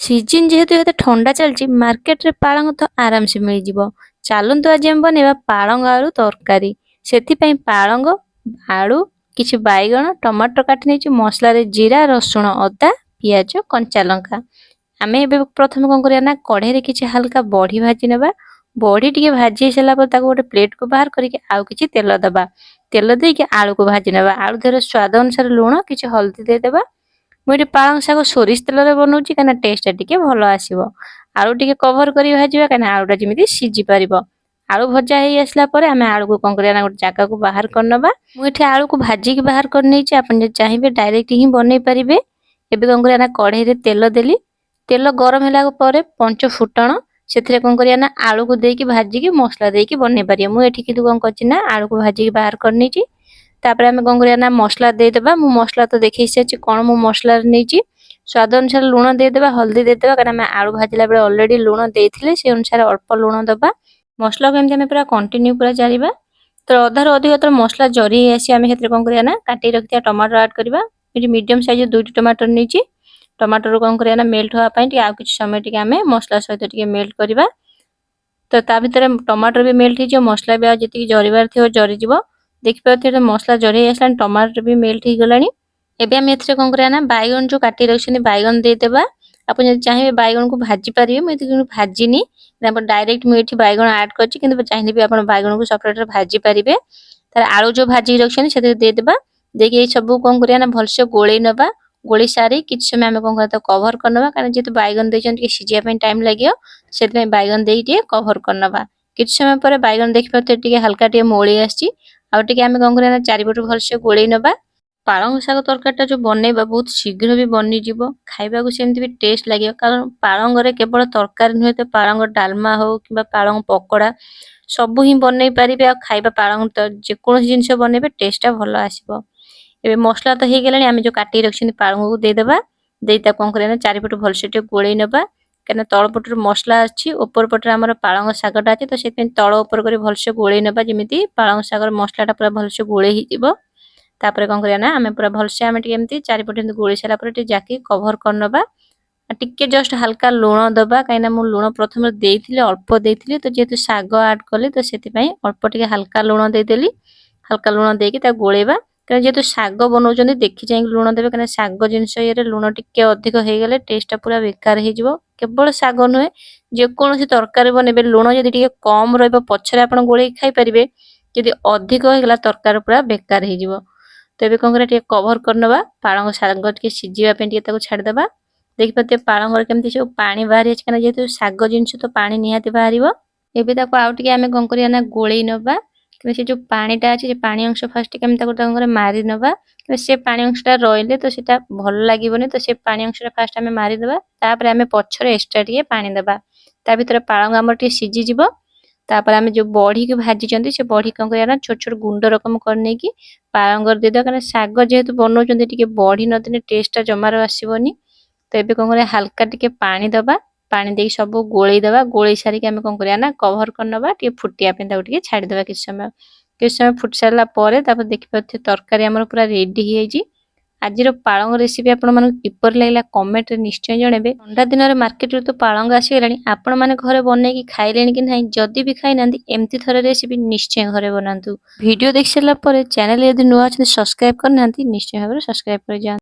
Season जेहेतु एते ठंडा चलची मार्केट रे पालंग तो आराम से मिल जिवो। चालंतु आज हम बनेबा पालंग आलू तरकारी। सेथि पई पालंग, आलू, किछि बाइगण, टमाटर काटि नेछि मसला रे जीरा, रसुण, अदा, पियाज, कंचा लंका। आमे एबे प्रथम कोन करिया ना कढ़े रे किछि हल्का बढी भाजी नेबा। बढी टिके भाजी हेसला पर ताको गोटे प्लेट को बाहर करिके आउ किछि तेल दबा। तेल देके आलू को भाजी नेबा। आलू देरे स्वाद अनुसार लूण किछि हल्दी दे देबा। ମୁଁ ଏଠି ପାଳଙ୍ଗ ଶାଗ ସୋରିଷ ତେଲରେ ବନଉଛି କାହିଁକିନା ଟେଷ୍ଟ ଟିକେ ଭଲ ଆସିବ। ଆଳୁ ଟିକେ କଭର କରି ଭାଜିବା କାହିଁକିନା ଆଳୁଟା ଯେମିତି ସିଝି ପାରିବ। ଆଳୁ ଭଜା ହେଇ ଆସିଲା ପରେ ଆମେ ଆଳୁକୁ କଣ କରିବା ନା ଗୋଟେ ଜାଗାକୁ ବାହାର କରିନେବା। ମୁଁ ଏଠି ଆଳୁକୁ ଭାଜିକି ବାହାର କରିନେଇଛି। ଆପଣ ଯଦି ଚାହିଁବେ ଡାଇରେକ୍ଟ ହିଁ ବନେଇ ପାରିବେ। ଏବେ କଣ କରିବା ନା କଢ଼େଇରେ ତେଲ ଦେଲି। ତେଲ ଗରମ ହେଲା ପରେ ପଞ୍ଚ ଫୁଟଣ ସେଥିରେ କଣ କରିବା ନା ଆଳୁକୁ ଦେଇକି ଭାଜିକି ମସଲା ଦେଇକି ବନେଇ ପାରିବେ। ମୁଁ ଏଠି କିନ୍ତୁ କଣ କରିଛି ନା ଆଳୁକୁ ଭାଜିକି ବାହାର କରିନେଇଛି। तापर आमे कौन करिया ना मसला दे देबा। मु मसला तो देखै से कोन मु मसला नेची स्वाद अनुसार लूण दे देबा, हल्दी दे देबा कारण आमे आलू भाजिला बेले ऑलरेडी लूण देथिले से अनुसार अल्प लूण दबा। मसला को एमति आमे पूरा कंटिन्यू पूरा जारिबा। तो अधार अधिक तो मसला जरी आसी आमे हेतरे कोन करिया ना काटी रखिया टमाटर ऐड करबा। एटी मीडियम साइज दुईटी टमाटर नेची। टमाटर को कोन करिया ना मेल्ट होआ पई टी आ किछ समय टिके आमे मसला सहित टिके मेल्ट करबा। तो ता भितरे टमाटर भी मेल्ट हो जो मसला भी आ जति जरिबार थियो जरि जिवो। देखि पाथे मसला जरी आसला टमाटर भी मेल्ट हो गलानी। एबे हम एथरे कोन करिया ना बैगन जो काटी रखछनी बैगन दे देबा। आपण जदि चाहे बैगन को भाजी पारिबे। मैं एति भाजीनी आपण डायरेक्ट मैं एठी बैगन ऐड करछि किंतु चाहिले भी आपण बैगन को सेपरेट रे भाजी पारिबे। तार आलू जो भाजी रखछनी सेते दे देबा। देखि ए सब कोन करिया ना भलसे गोळेई नबा। गोळी सारी किछ समय हम कोन करता कवर करनबा कारण जेतु बैगन देछन के सिजिया पे टाइम लागियो सेते बैगन देई के कवर करनबा। किछ समय पर बैगन देखि पाथे टिके हल्का टिके मोळी आछि। आ टिके आमे कोन करिया ना चारिपटु भलसे गोळेई नबा। पालंग शाग तरकारीटा जो बनेबा बहुत शीघ्र भी बनी जिवो। खाइबा को सेमति भी टेस्ट लागियो कारण पालंग रे केवल तरकारी नुहे तो पालंग डालमा हो किबा पालंग पकोड़ा सब ही बनै परिबे। आ खाइबा पालंग तो जे कोन जिंस बनेबे टेस्टटा भलो आसीबो। एबे मसला तो हे गेलानी आमे जो काटी रखछनी पालंग को दे देबा। देइता कोन करिया ना चारिपटु भलसे टे गोळेई नबा कना तळ पटु मसला अछि ऊपर पटु हमर पालंग शागटा अछि तो सेते तळ ऊपर करी भलसे गोळेई नबा जेमिति पालंग शागर मसलाटा पूरा भलसे गोळेई हि जिवो। तापर कोन करिया ना आमे पूरा भलसे आमे टिके एमति चारिपटु गोळेई साला पर टे जाकी कवर करनबा। टिके जस्ट हल्का लूण दबा काइना मु लूण प्रथम देइथिले अल्प देइथिले तो जेतु शाग ऐड करले तो सेति पई अल्प टिके हल्का लूण दे देली। हल्का लूण देकी ता गोळेबा कारण जेतु शाग बनौचंदी देखि जाई लूण देबे कारण शाग जिंस ये रे लूण टिके अधिक हे गेले टेस्टटा पूरा बेकार हे जिवो। केवल शाग नुहे जे कोनोसी तरकारी बनेबे लूण जदि टिके कम रहबो पछरे आपण गोळेई खाइ परिबे। जदि अधिक हे गेला तरकारी पूरा बेकार हे जिवो। तो एबे कोन करे टिके कवर करनबा पालंग शाग टिके सिजिबा पे टिके ताको छाडी देबा। देखि पाते पालंग रे केमति सब पानी बाहरी अछि kana जेतु शाग जिंस तो पानी निहाती बाहरिबो। एबे ताको आउ टिके आमे कोन करिया ना गोळेई नबा कि से जो पानीटा अछि जे पानी अंश फर्स्ट टिके आमे ताको तांगरे मारि नबा। से पानी अंशटा रहिले तो सेटा भल लागिबोनी तो से पानी अंशटा फर्स्ट आमे मारि देबा। तापर आमे पछरे एक्स्ट्रा टिके पानी देबा। ता भितर पालंग हमर टिके सिजि जिवो। तापर आमे जो बढी के भाजी चंदी से बढी कोन करिया ना छोट छोट गुंड रकम करने की पालंग दे दो कारण शाग जेहेतु बनो चंदी टिके बढी न देने टेस्टटा जमार आसीबोनी। तो एबे कोन करिया हल्का टिके पानी दबा। पानी देई सब गोळेई दबा। गोळेई सारी के आमे कोन करिया ना कवर करनबा टिके फुटिया पे ताको टिके छाडी देबा किछ समय। किछ समय फुट सारला परे तापर देखि पाथे तरकारी हमर पूरा रेडी हे जाई। आजिर पालंग रेसिपी आपण मन किपर लागला कमेंट रे निश्चय जणेबे। ठंडा दिन रे मार्केट रे तो पालंग आसी गेलानी आपण माने घरे बनै की खाइलेनी कि नाही जदी भी खाइ नांदी एमति थरे रेसिपी निश्चय घरे बनांतु। वीडियो देख सारला परे चैनल यदि नुवा छ सब्सक्राइब करनांती निश्चय भाबरे सब्सक्राइब कर जा।